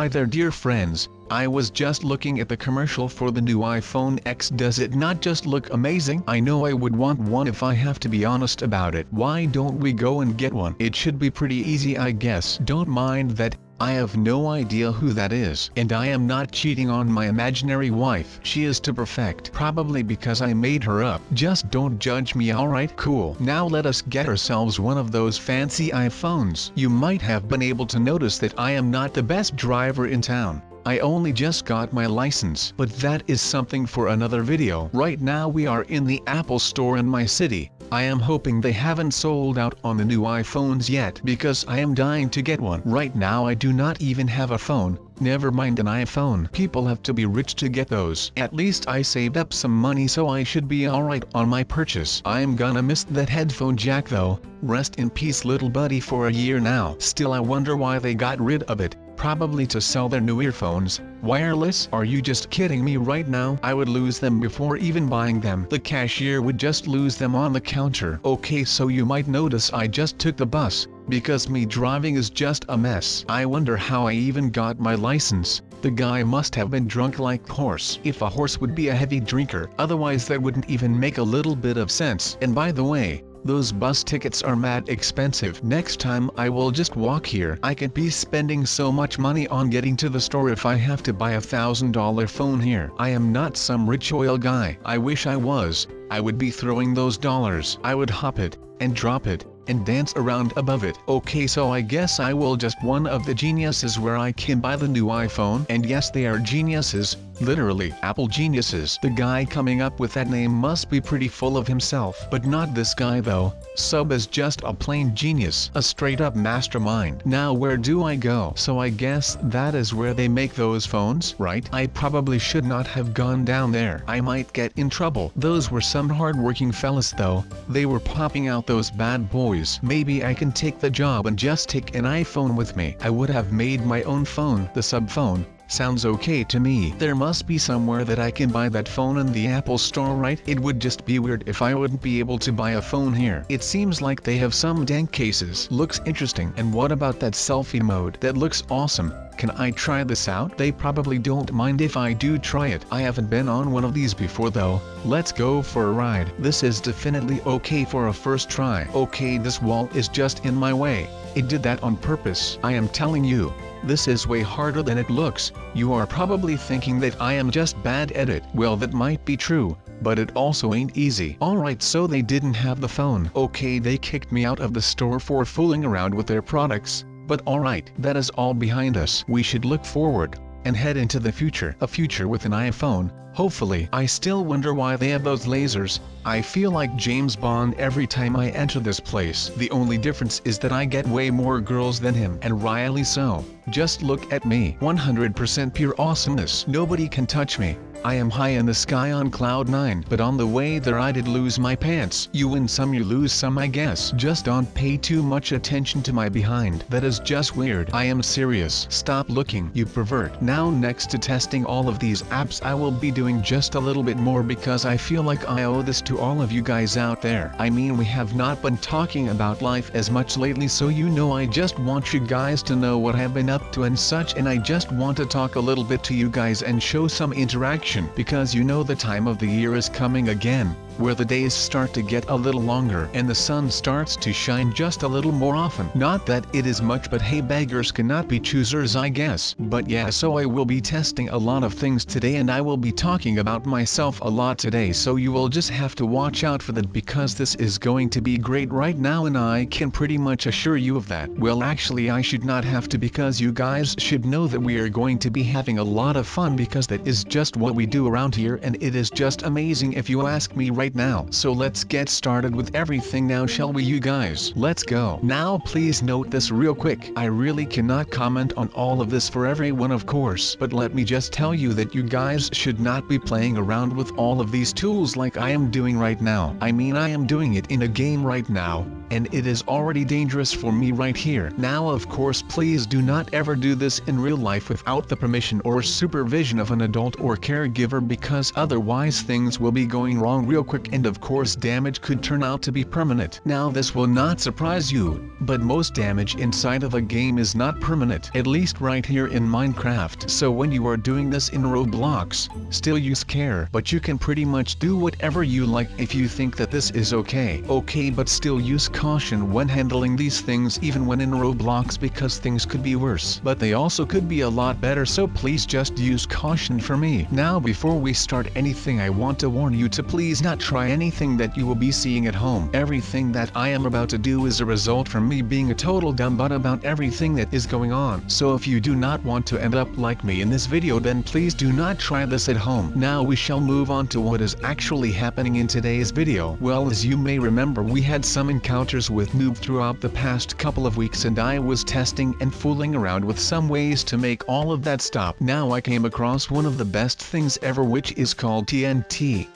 Hi there dear friends, I was just looking at the commercial for the new iPhone X. Does it not just look amazing? I know I would want one if I have to be honest about it. Why don't we go and get one? It should be pretty easy I guess. Don't mind that. I have no idea who that is. And I am not cheating on my imaginary wife. She is to perfect. Probably because I made her up. Just don't judge me, alright? Cool. Now let us get ourselves one of those fancy iPhones. You might have been able to notice that I am not the best driver in town. I only just got my license. But that is something for another video. Right now we are in the Apple Store in my city. I am hoping they haven't sold out on the new iPhones yet because I am dying to get one. Right now I do not even have a phone, never mind an iPhone. People have to be rich to get those. At least I saved up some money so I should be alright on my purchase. I'm gonna miss that headphone jack though. Rest in peace little buddy for a year now. Still I wonder why they got rid of it. Probably to sell their new earphones. Wireless? Are you just kidding me right now? I would lose them before even buying them. The cashier would just lose them on the counter. Okay, so you might notice I just took the bus, because me driving is just a mess. I wonder how I even got my license. The guy must have been drunk like horse. If a horse would be a heavy drinker, otherwise that wouldn't even make a little bit of sense. And by the way, those bus tickets are mad expensive. Next time I will just walk here. I can't be spending so much money on getting to the store if I have to buy $1,000 phone here. I am not some rich oil guy. I wish I was. I would be throwing those dollars. I would hop it, and drop it, and dance around above it. Okay, so I guess I will just one of the geniuses where I can buy the new iPhone. And yes, they are geniuses, literally Apple geniuses. The guy coming up with that name must be pretty full of himself. But not this guy though. Sub is just a plain genius, a straight up mastermind. Now where do I go? So I guess that is where they make those phones, right? I probably should not have gone down there. I might get in trouble. Those were some hard-working fellas though. They were popping out those bad boys. Maybe I can take the job and just take an iPhone with me. I would have made my own phone. The sub phone sounds okay to me. There must be somewhere that I can buy that phone in the Apple Store, right? It would just be weird if I wouldn't be able to buy a phone here. It seems like they have some dank cases. Looks interesting. And what about that selfie mode? That looks awesome. Can I try this out? They probably don't mind if I do try it. I haven't been on one of these before though. Let's go for a ride. This is definitely okay for a first try. Okay, this wall is just in my way. It did that on purpose. I am telling you. This is way harder than it looks. You are probably thinking that I am just bad at it. Well, that might be true, but it also ain't easy. Alright, so they didn't have the phone. Okay, they kicked me out of the store for fooling around with their products. But alright, that is all behind us. We should look forward and head into the future. A future with an iPhone, hopefully. I still wonder why they have those lasers. I feel like James Bond every time I enter this place. The only difference is that I get way more girls than him. And Riley so. Just look at me. 100% pure awesomeness. Nobody can touch me. I am high in the sky on cloud 9. But on the way there I did lose my pants. You win some, you lose some, I guess. Just don't pay too much attention to my behind. That is just weird. I am serious. Stop looking, you pervert. Now next to testing all of these apps, I will be doing just a little bit more because I feel like I owe this to all of you guys out there. I mean, we have not been talking about life as much lately, so you know I just want you guys to know what I've been up to and such, and I just want to talk a little bit to you guys and show some interaction, because you know the time of the year is coming again, where the days start to get a little longer and the sun starts to shine just a little more often. Not that it is much, but hey, beggars cannot be choosers, I guess. But yeah, so I will be testing a lot of things today, and I will be talking about myself a lot today, so you will just have to watch out for that, because this is going to be great right now, and I can pretty much assure you of that. Well, actually I should not have to, because you guys should know that we are going to be having a lot of fun, because that is just what we do around here, and it is just amazing if you ask me right now. So let's get started with everything now, shall we, you guys? Let's go. Now please note this real quick. I really cannot comment on all of this for everyone, of course, but let me just tell you that you guys should not be playing around with all of these tools like I am doing right now. I mean, I am doing it in a game right now, and it is already dangerous for me right here. Now of course please do not ever do this in real life without the permission or supervision of an adult or caregiver, because otherwise things will be going wrong real quick and of course damage could turn out to be permanent. Now this will not surprise you, but most damage inside of a game is not permanent, at least right here in Minecraft. So when you are doing this in Roblox, still use care, but you can pretty much do whatever you like if you think that this is okay, but still use caution when handling these things even when in Roblox, because things could be worse, but they also could be a lot better, so please just use caution for me. Now before we start anything, I want to warn you to please not try anything that you will be seeing at home. Everything that I am about to do is a result from me being a total dumb butt about everything that is going on. So if you do not want to end up like me in this video, then please do not try this at home. Now we shall move on to what is actually happening in today's video. Well, as you may remember, we had some encounters with noob throughout the past couple of weeks, and I was testing and fooling around with some ways to make all of that stop. Now I came across one of the best things ever, which is called TNT.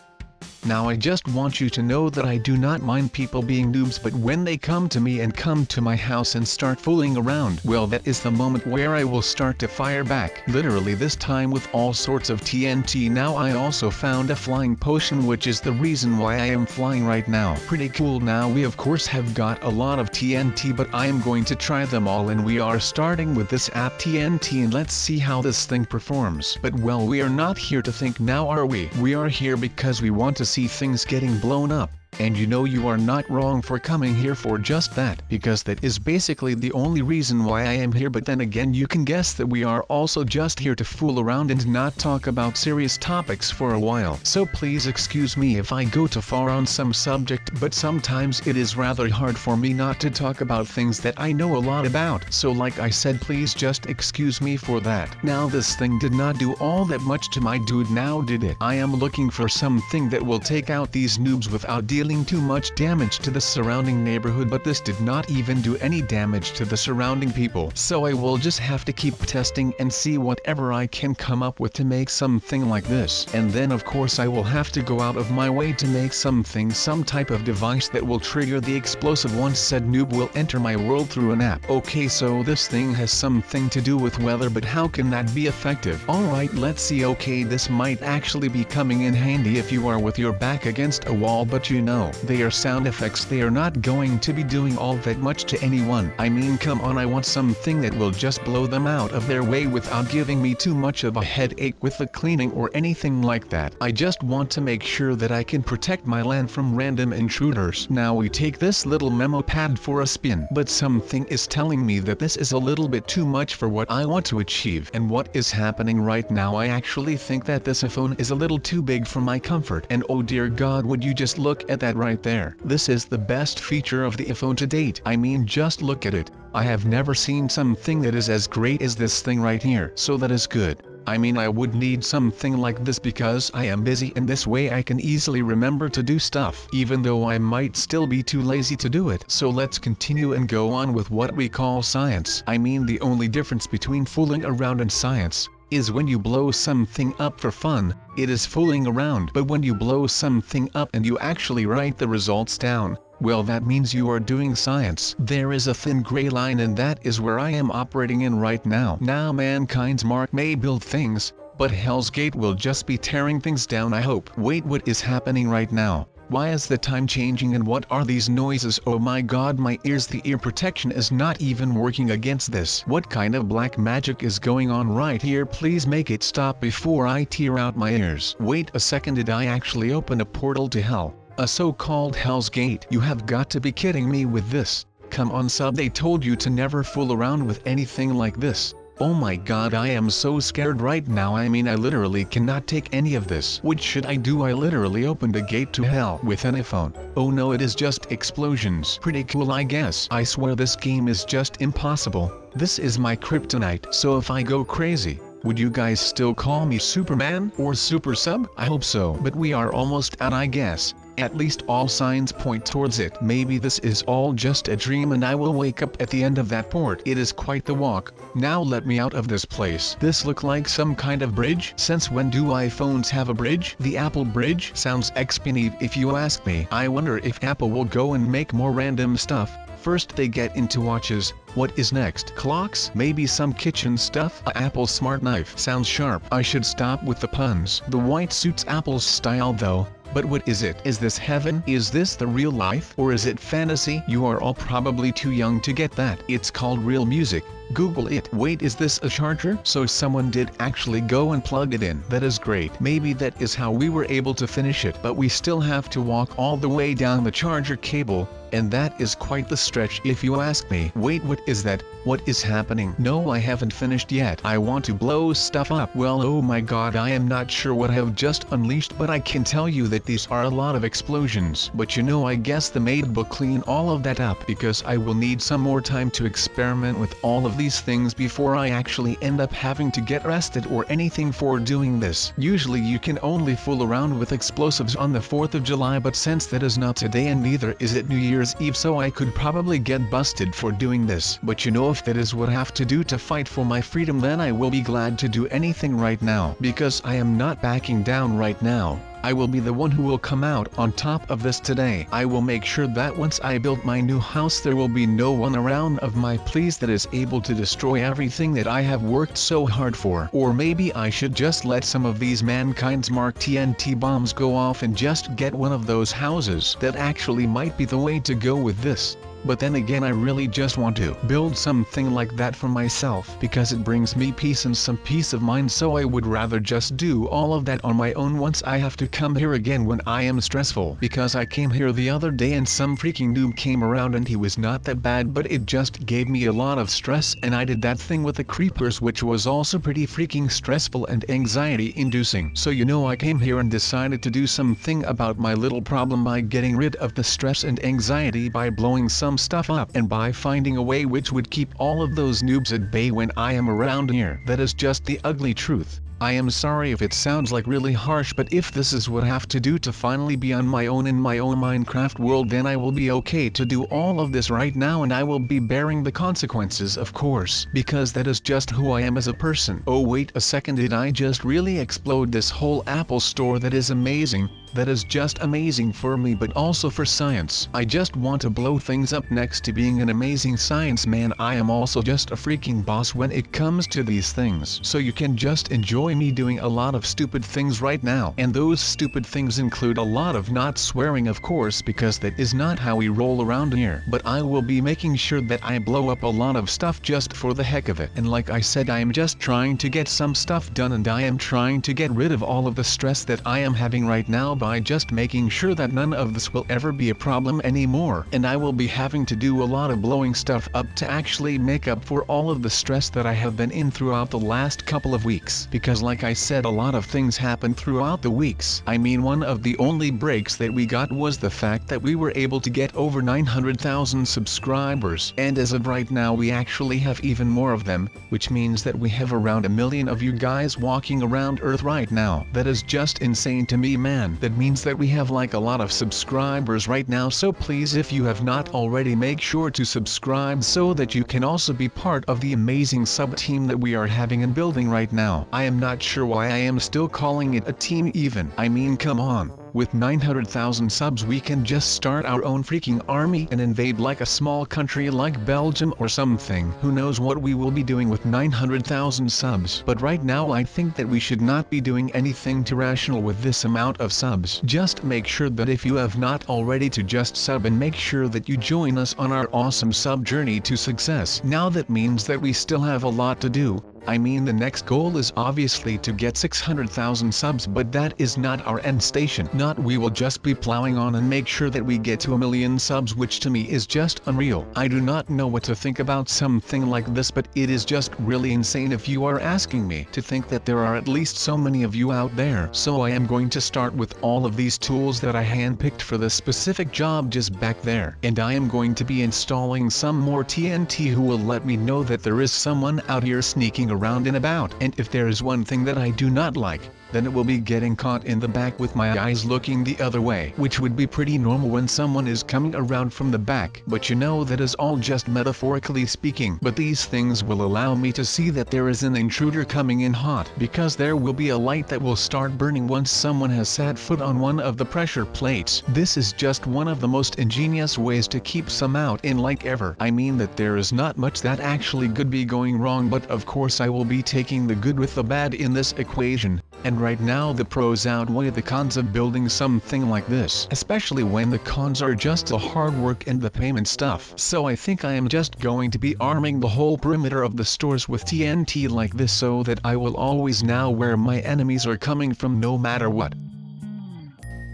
Now I just want you to know that I do not mind people being noobs, but when they come to me and come to my house and start fooling around, well, that is the moment where I will start to fire back. Literally this time with all sorts of TNT. Now I also found a flying potion, which is the reason why I am flying right now. Pretty cool. Now we of course have got a lot of TNT, but I am going to try them all, and we are starting with this app TNT, and let's see how this thing performs. But well, we are not here to think now, are we? We are here because we want to see things getting blown up. And you know you are not wrong for coming here for just that, because that is basically the only reason why I am here. But then again, you can guess that we are also just here to fool around and not talk about serious topics for a while. So please excuse me if I go too far on some subject, but sometimes it is rather hard for me not to talk about things that I know a lot about. So like I said, please just excuse me for that. Now this thing did not do all that much to my dude, now did it? I am looking for something that will take out these noobs without dealing too much damage to the surrounding neighborhood, but this did not even do any damage to the surrounding people. So I will just have to keep testing and see whatever I can come up with to make something like this. And then of course I will have to go out of my way to make some type of device that will trigger the explosive once said noob will enter my world through an app. Okay, so this thing has something to do with weather, but how can that be effective? Alright, let's see. Okay, this might actually be coming in handy if you are with your back against a wall, but you know, they are sound effects. They are not going to be doing all that much to anyone. I mean, come on, I want something that will just blow them out of their way without giving me too much of a headache with the cleaning or anything like that. I just want to make sure that I can protect my land from random intruders. Now we take this little memo pad for a spin, but something is telling me that this is a little bit too much for what I want to achieve. And what is happening right now, I actually think that this iPhone is a little too big for my comfort. And oh dear God, would you just look at that right there? This is the best feature of the iPhone to date. I mean, just look at it. I have never seen something that is as great as this thing right here. So that is good. I mean, I would need something like this because I am busy, and this way I can easily remember to do stuff, even though I might still be too lazy to do it. So let's continue and go on with what we call science. I mean, the only difference between fooling around and science is when you blow something up for fun, it is fooling around. But when you blow something up and you actually write the results down, well, that means you are doing science. There is a thin gray line, and that is where I am operating in right now. Now mankind's mark may build things, but Hell's Gate will just be tearing things down, I hope. Wait, what is happening right now? Why is the time changing, and what are these noises? Oh my God, my ears. The ear protection is not even working against this. What kind of black magic is going on right here? Please make it stop before I tear out my ears. Wait a second, did I actually open a portal to hell? A so-called Hell's Gate? You have got to be kidding me with this. Come on, sub, they told you to never fool around with anything like this. Oh my God, I am so scared right now. I mean, I literally cannot take any of this. What should I do? I literally opened a gate to hell with an iPhone. Oh no, it is just explosions. Pretty cool, I guess. I swear this game is just impossible. This is my kryptonite. So if I go crazy, would you guys still call me Superman or Super Sub? I hope so. But we are almost out, I guess. At least all signs point towards it. Maybe this is all just a dream and I will wake up at the end of that port. It is quite the walk. Now let me out of this place. This look like some kind of bridge? Since when do iPhones have a bridge? The Apple bridge sounds expensive if you ask me. I wonder if Apple will go and make more random stuff. First they get into watches. What is next? Clocks? Maybe some kitchen stuff? A Apple smart knife sounds sharp. I should stop with the puns. The white suits Apple's style though. But what is it? Is this heaven? Is this the real life? Or is it fantasy? You are all probably too young to get that. It's called real music. Google it. Wait, is this a charger? So someone did actually go and plug it in. That is great. Maybe that is how we were able to finish it. But we still have to walk all the way down the charger cable. And that is quite the stretch if you ask me. Wait, what is that? What is happening? No, I haven't finished yet. I want to blow stuff up. Well, oh my god, I am not sure what I have just unleashed, but I can tell you that these are a lot of explosions. But you know, I guess the maid will clean all of that up because I will need some more time to experiment with all of these things before I actually end up having to get arrested or anything for doing this. Usually you can only fool around with explosives on the 4th of July, but since that is not today and neither is it New Year's Eve, so I could probably get busted for doing this. But you know, if that is what I have to do to fight for my freedom, then I will be glad to do anything right now, because I am not backing down right now. I will be the one who will come out on top of this today. I will make sure that once I build my new house there will be no one around of my pleas that is able to destroy everything that I have worked so hard for. Or maybe I should just let some of these mankind's marked TNT bombs go off and just get one of those houses. That actually might be the way to go with this. But then again, I really just want to build something like that for myself because it brings me peace and some peace of mind, so I would rather just do all of that on my own once I have to come here again when I am stressful. Because I came here the other day and some freaking noob came around and he was not that bad, but it just gave me a lot of stress, and I did that thing with the creepers which was also pretty freaking stressful and anxiety inducing. So you know, I came here and decided to do something about my little problem by getting rid of the stress and anxiety by blowing some stuff up and by finding a way which would keep all of those noobs at bay when I am around here. That is just the ugly truth. I am sorry if it sounds like really harsh, but if this is what I have to do to finally be on my own in my own Minecraft world, then I will be okay to do all of this right now, and I will be bearing the consequences, of course, because that is just who I am as a person. Oh wait a second, did I just really explode this whole Apple store? That is amazing. That is just amazing for me, but also for science. I just want to blow things up. Next to being an amazing science man, I am also just a freaking boss when it comes to these things. So you can just enjoy me doing a lot of stupid things right now. And those stupid things include a lot of not swearing, of course, because that is not how we roll around here. But I will be making sure that I blow up a lot of stuff just for the heck of it. And like I said, I am just trying to get some stuff done, and I am trying to get rid of all of the stress that I am having right now by just making sure that none of this will ever be a problem anymore. And I will be having to do a lot of blowing stuff up to actually make up for all of the stress that I have been in throughout the last couple of weeks. Because like I said, a lot of things happened throughout the weeks. I mean, one of the only breaks that we got was the fact that we were able to get over 900,000 subscribers. And as of right now, we actually have even more of them, which means that we have around 1 million of you guys walking around Earth right now. That is just insane to me, man. That means that we have like a lot of subscribers right now, so please, if you have not already, make sure to subscribe so that you can also be part of the amazing sub team that we are having and building right now. I am not sure why I am still calling it a team even. I mean, come on. With 900,000 subs we can just start our own freaking army and invade like a small country like Belgium or something. Who knows what we will be doing with 900,000 subs. But right now I think that we should not be doing anything too rational with this amount of subs. Just make sure that if you have not already, to just sub and make sure that you join us on our awesome sub journey to success. Now that means that we still have a lot to do. I mean, the next goal is obviously to get 600,000 subs, but that is not our end station. We will just be plowing on and make sure that we get to 1 million subs, which to me is just unreal. I do not know what to think about something like this, but it is just really insane if you are asking me, to think that there are at least so many of you out there. So I am going to start with all of these tools that I handpicked for this specific job just back there. And I am going to be installing some more TNT who will let me know that there is someone out here sneaking around and about. And if there is one thing that I do not like, then it will be getting caught in the back with my eyes looking the other way, which would be pretty normal when someone is coming around from the back. But you know, that is all just metaphorically speaking. But these things will allow me to see that there is an intruder coming in hot, because there will be a light that will start burning once someone has set foot on one of the pressure plates. This is just one of the most ingenious ways to keep some out in like ever. I mean that there is not much that actually could be going wrong, but of course I will be taking the good with the bad in this equation, and right now the pros outweigh the cons of building something like this, especially when the cons are just the hard work and the payment stuff. So I think I am just going to be arming the whole perimeter of the stores with TNT like this, so that I will always know where my enemies are coming from no matter what.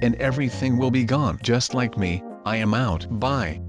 And everything will be gone. Just like me, I am out. Bye.